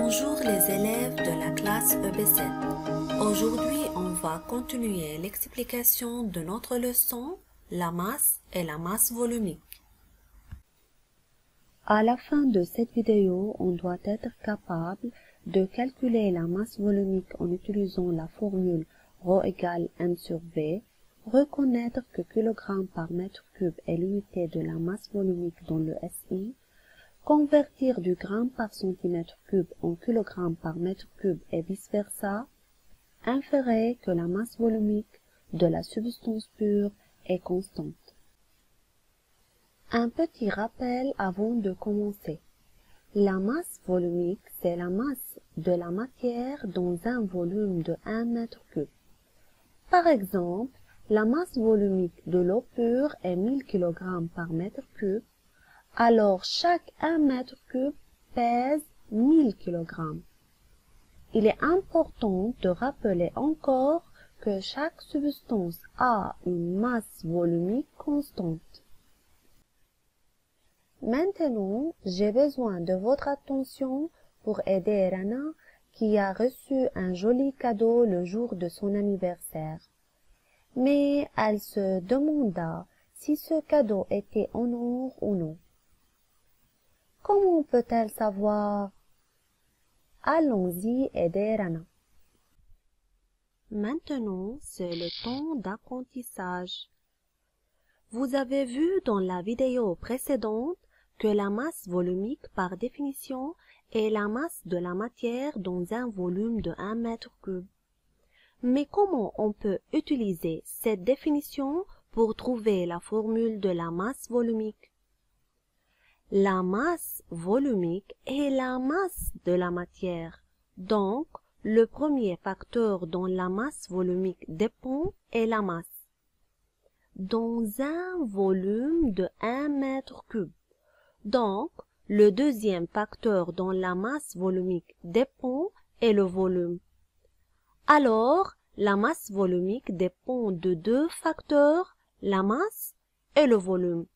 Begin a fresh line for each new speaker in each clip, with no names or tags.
Bonjour les élèves de la classe EB7. Aujourd'hui, on va continuer l'explication de notre leçon, la masse et la masse volumique.
À la fin de cette vidéo, on doit être capable de calculer la masse volumique en utilisant la formule ρ égale m sur v, reconnaître que kg par mètre cube est l'unité de la masse volumique dans le SI, convertir du gramme par centimètre cube en kg par mètre cube et vice-versa, inférer que la masse volumique de la substance pure est constante. Un petit rappel avant de commencer. La masse volumique, c'est la masse de la matière dans un volume de 1 mètre cube. Par exemple, la masse volumique de l'eau pure est 1000 kg par mètre cube, alors chaque 1 mètre cube pèse 1000 kg. Il est important de rappeler encore que chaque substance a une masse volumique constante. Maintenant, j'ai besoin de votre attention pour aider Rana qui a reçu un joli cadeau le jour de son anniversaire. Mais elle se demanda si ce cadeau était en or ou non. Comment peut-elle savoir? Allons-y aider Rana.
Maintenant, c'est le temps d'apprentissage. Vous avez vu dans la vidéo précédente que la masse volumique par définition est la masse de la matière dans un volume de 1 mètre cube. Mais comment on peut utiliser cette définition pour trouver la formule de la masse volumique? La masse volumique est la masse de la matière. Donc, le premier facteur dont la masse volumique dépend est la masse. Dans un volume de 1 mètre cube. Donc, le deuxième facteur dont la masse volumique dépend est le volume. Alors, la masse volumique dépend de deux facteurs, la masse et le volume.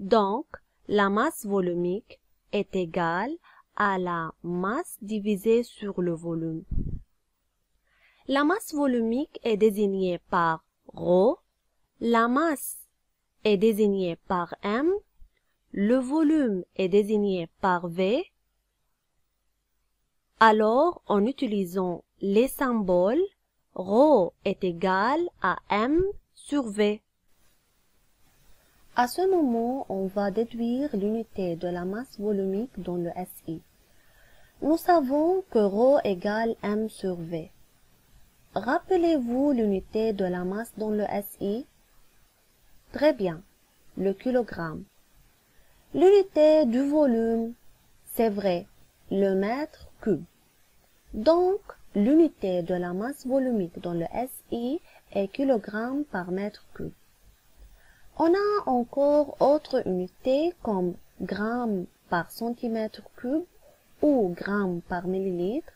Donc, la masse volumique est égale à la masse divisée sur le volume. La masse volumique est désignée par ρ, la masse est désignée par m, le volume est désigné par v. Alors, en utilisant les symboles, ρ est égal à m sur v.
À ce moment, on va déduire l'unité de la masse volumique dans le SI. Nous savons que ρ égale m sur v. Rappelez-vous l'unité de la masse dans le SI? Très bien, le kilogramme. L'unité du volume, c'est vrai, le mètre cube. Donc, l'unité de la masse volumique dans le SI est kilogramme par mètre cube. On a encore autre unité comme gramme par centimètre cube ou gramme par millilitre.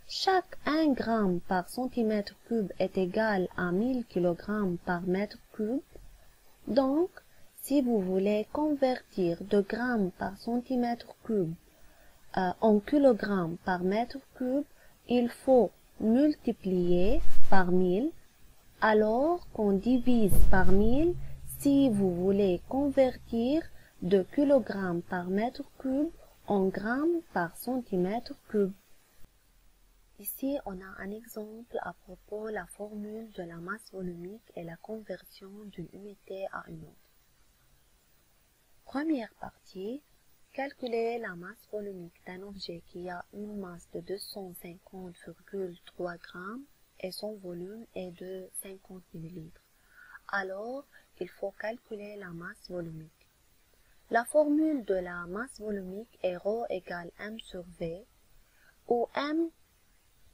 Chaque 1 gramme par centimètre cube est égal à 1000 kg par mètre cube. Donc, si vous voulez convertir de grammes par centimètre cube en kilogrammes par mètre cube, il faut multiplier par 1000. Alors qu'on divise par 1000 si vous voulez convertir de kilogrammes par mètre cube en grammes par centimètre cube. Ici, on a un exemple à propos de la formule de la masse volumique et la conversion d'une unité à une autre. Première partie, calculer la masse volumique d'un objet qui a une masse de 250,3 grammes et son volume est de 50 ml. Alors, il faut calculer la masse volumique. La formule de la masse volumique est ρ égale m sur v, où m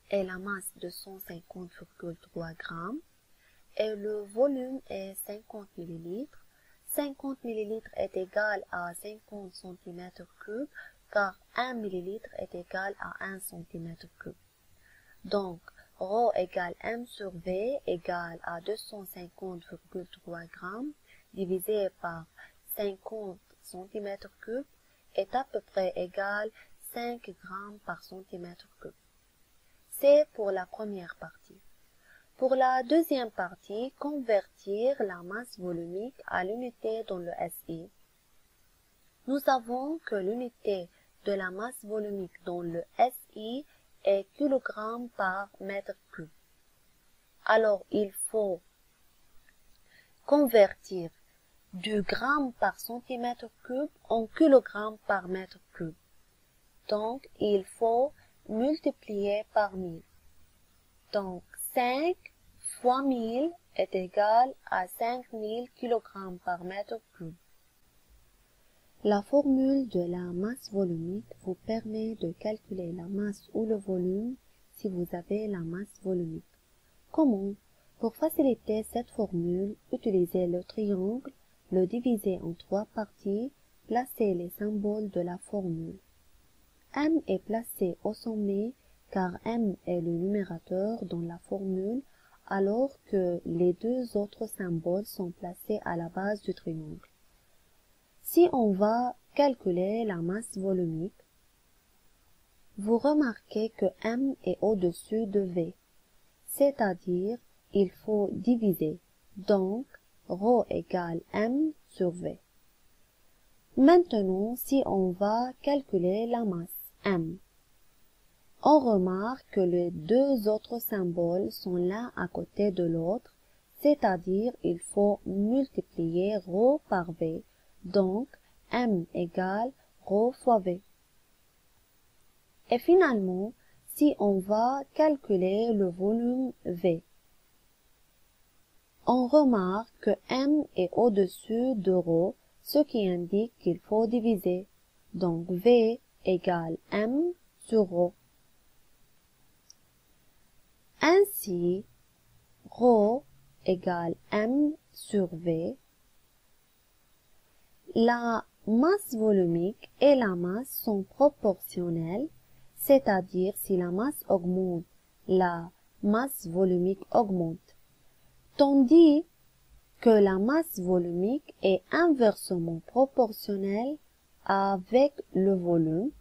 est la masse de 150,3 grammes et le volume est 50 ml. 50 ml est égal à 50 cm3 car 1 ml est égal à 1 cm3. Donc, ρ égale m sur v égale à 250,3 grammes divisé par 50 cm3 est à peu près égal 5 grammes par centimètre cube. C'est pour la première partie. Pour la deuxième partie, convertir la masse volumique à l'unité dans le SI. Nous savons que l'unité de la masse volumique dans le SI est kg par mètre cube. Alors, il faut convertir du gramme par centimètre cube en kilogramme par mètre cube. Donc, il faut multiplier par 1000. Donc, 5 fois 1000 est égal à 5000 kg par mètre cube. La formule de la masse volumique vous permet de calculer la masse ou le volume si vous avez la masse volumique. Comment? Pour faciliter cette formule, utilisez le triangle, le diviser en 3 parties, placez les symboles de la formule. M est placé au sommet car M est le numérateur dans la formule, alors que les deux autres symboles sont placés à la base du triangle. Si on va calculer la masse volumique, vous remarquez que M est au-dessus de V, c'est-à-dire il faut diviser, donc ρ égale M sur V. Maintenant, si on va calculer la masse M, on remarque que les deux autres symboles sont l'un à côté de l'autre, c'est-à-dire il faut multiplier ρ par V, donc M égale ρ fois V. Et finalement, si on va calculer le volume V, on remarque que M est au-dessus de ρ, ce qui indique qu'il faut diviser. Donc V égale M sur ρ. Ainsi, ρ égale M sur V. La masse volumique et la masse sont proportionnelles, c'est-à-dire si la masse augmente, la masse volumique augmente. Tandis que la masse volumique est inversement proportionnelle avec le volume,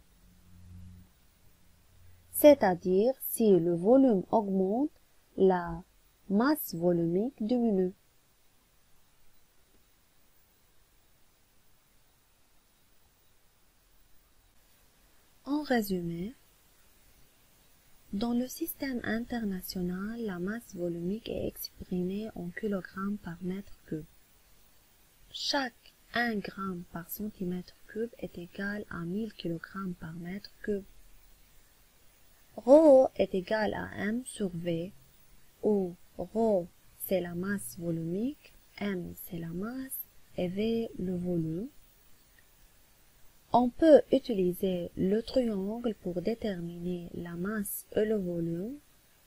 c'est-à-dire si le volume augmente, la masse volumique diminue. En résumé, dans le système international, la masse volumique est exprimée en kilogrammes par mètre cube. Chaque 1 gramme par centimètre cube est égal à 1000 kg par mètre cube. ρ est égal à M sur V, où ρ c'est la masse volumique, M c'est la masse et V le volume. On peut utiliser le triangle pour déterminer la masse et le volume,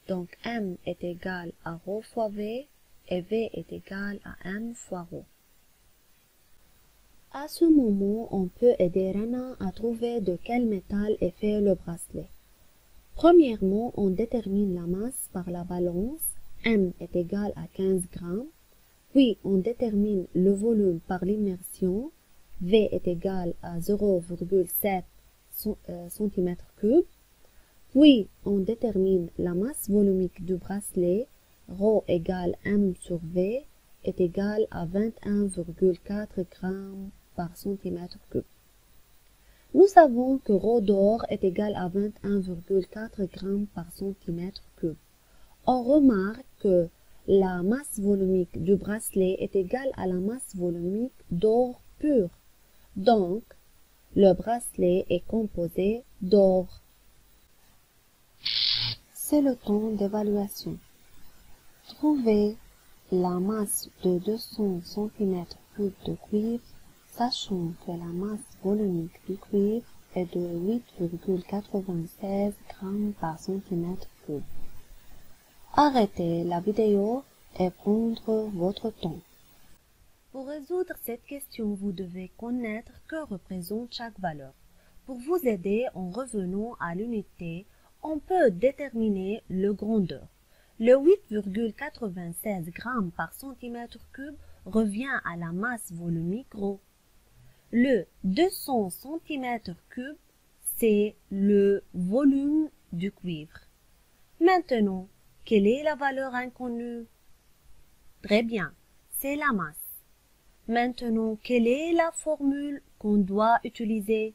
donc M est égal à ρ fois V et V est égal à M fois ρ. À ce moment, on peut aider Rana à trouver de quel métal est fait le bracelet. Premièrement, on détermine la masse par la balance, M est égal à 15 grammes, puis on détermine le volume par l'immersion, V est égal à 0,7 cm3, puis on détermine la masse volumique du bracelet, ρ égale M sur V est égal à 21,4 grammes par cm3. Nous savons que ρ d'or est égal à 21,4 grammes par cm3. On remarque que la masse volumique du bracelet est égale à la masse volumique d'or pur. Donc, le bracelet est composé d'or. C'est le temps d'évaluation. Trouvez la masse de 200 cm3 de cuivre, sachant que la masse volumique du cuivre est de 8,96 grammes par cm3. Arrêtez la vidéo et prendre votre temps. Pour résoudre cette question, vous devez connaître que représente chaque valeur. Pour vous aider en revenant à l'unité, on peut déterminer le grandeur. Le 8,96 grammes par centimètre cube revient à la masse volumique ρ. Le 200 cm3,
c'est le volume du cuivre. Maintenant, quelle est la valeur inconnue? Très bien, c'est la masse. Maintenant, quelle est la formule qu'on doit utiliser?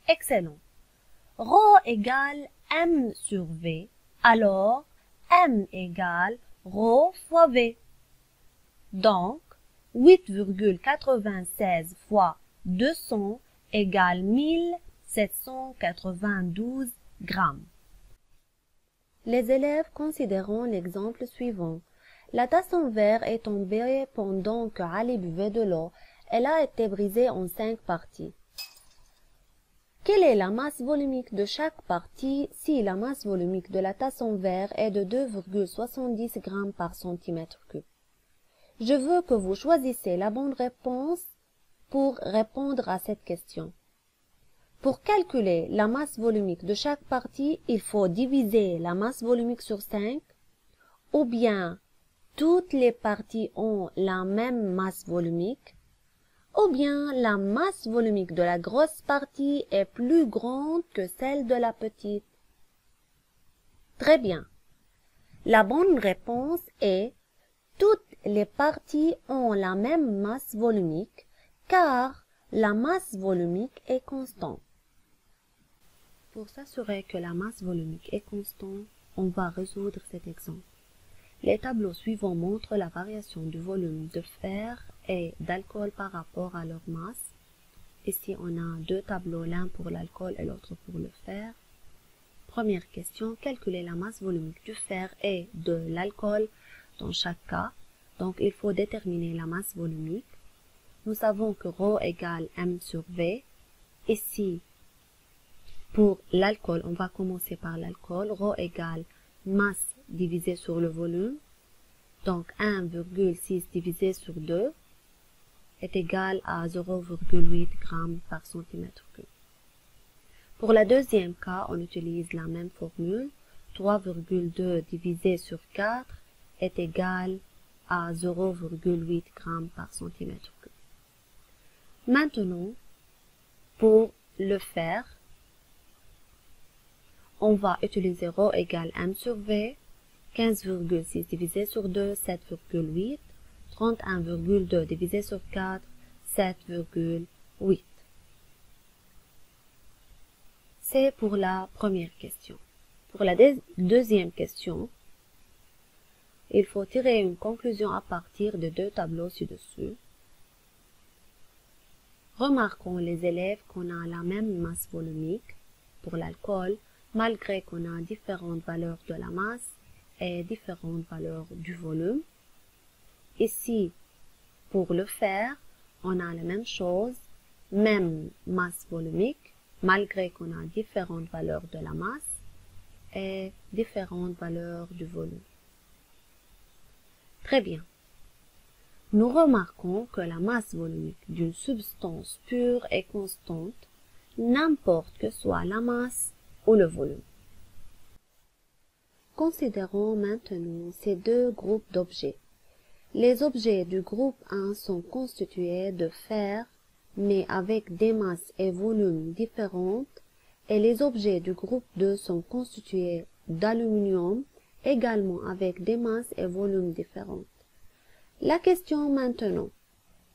Excellent. Rho égale M sur V, alors M égale Rho fois V. Donc, 8,96 fois 200 égale 1792 grammes.
Les élèves considéreront l'exemple suivant. La tasse en verre est tombée pendant que Ali buvait de l'eau. Elle a été brisée en 5 parties. Quelle est la masse volumique de chaque partie si la masse volumique de la tasse en verre est de 2,70 grammes par centimètre cube? Je veux que vous choisissiez la bonne réponse pour répondre à cette question. Pour calculer la masse volumique de chaque partie, il faut diviser la masse volumique sur 5, ou bien toutes les parties ont la même masse volumique, ou bien la masse volumique de la grosse partie est plus grande que celle de la petite. Très bien. La bonne réponse est toutes les parties ont la même masse volumique, car la masse volumique est constante. Pour s'assurer que la masse volumique est constante, on va résoudre cet exemple. Les tableaux suivants montrent la variation du volume de fer et d'alcool par rapport à leur masse. Ici, on a deux tableaux, l'un pour l'alcool et l'autre pour le fer. Première question, calculer la masse volumique du fer et de l'alcool dans chaque cas. Donc, il faut déterminer la masse volumique. Nous savons que Rho égale M sur V. Ici, pour l'alcool, on va commencer par l'alcool. Rho égale masse divisé sur le volume. Donc 1,6 divisé sur 2 est égal à 0,8 g par centimètre cube. Pour la deuxième cas, on utilise la même formule. 3,2 divisé sur 4 est égal à 0,8 g par centimètre cube. Maintenant, pour le fer, on va utiliser Rho égale M sur V, 15,6 divisé sur 2, 7,8, 31,2 divisé sur 4, 7,8. C'est pour la première question. Pour la deuxième question, il faut tirer une conclusion à partir de deux tableaux ci-dessus. Remarquons les élèves qu'on a la même masse volumique pour l'alcool, malgré qu'on a différentes valeurs de la masse et différentes valeurs du volume. Ici, pour le fer, on a la même chose, même masse volumique, malgré qu'on a différentes valeurs de la masse et différentes valeurs du volume. Très bien. Nous remarquons que la masse volumique d'une substance pure est constante, n'importe que soit la masse ou le volume. Considérons maintenant ces deux groupes d'objets. Les objets du groupe 1 sont constitués de fer, mais avec des masses et volumes différentes, et les objets du groupe 2 sont constitués d'aluminium, également avec des masses et volumes différents. La question maintenant,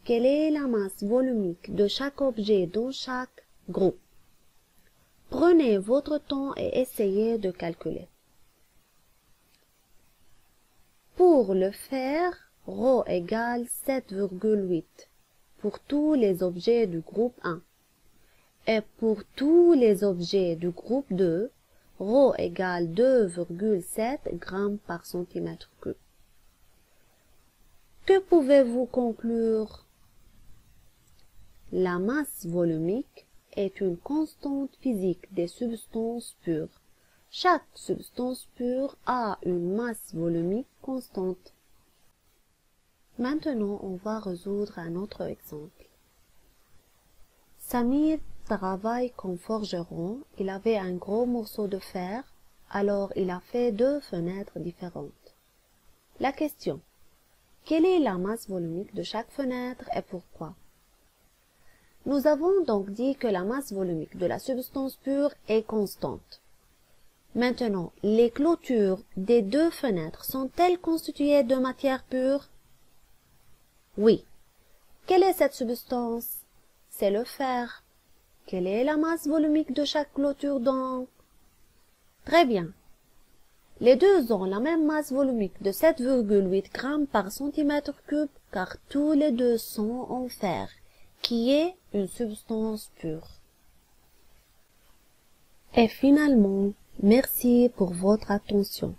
quelle est la masse volumique de chaque objet dans chaque groupe? Prenez votre temps et essayez de calculer. Pour le fer, Rho égale 7,8 pour tous les objets du groupe 1. Et pour tous les objets du groupe 2, Rho égale 2,7 g par centimètre cube. Que pouvez-vous conclure? La masse volumique est une constante physique des substances pures. Chaque substance pure a une masse volumique constante. Maintenant, on va résoudre un autre exemple. Samir travaille comme forgeron. Il avait un gros morceau de fer, alors il a fait deux fenêtres différentes. La question: quelle est la masse volumique de chaque fenêtre et pourquoi? Nous avons donc dit que la masse volumique de la substance pure est constante. Maintenant, les clôtures des deux fenêtres sont-elles constituées de matière pure? Oui. Quelle est cette substance? C'est le fer. Quelle est la masse volumique de chaque clôture donc? Très bien. Les deux ont la même masse volumique de 7,8 grammes par centimètre cube car tous les deux sont en fer, qui est une substance pure. Et finalement, merci pour votre attention.